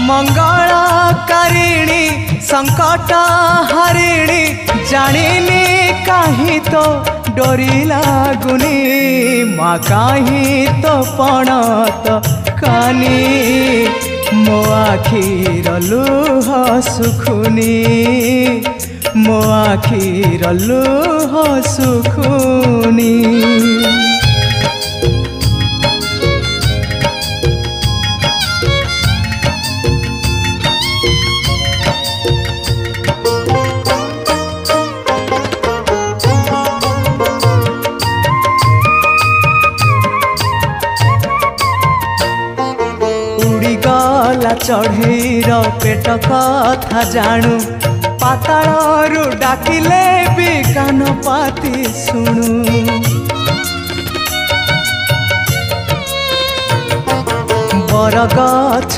मंगलकारिणी संकट हरिणी जानिनी कहीं तो डोरी लागुनी माँ कहीं तो पणत कानी मो आखिर लुह सुखुनी मो आखिर लुह सुखुनी। चढ़ईर पेट कथा जानू पातालू डाकिले भी कान पाती शुणु बरगछ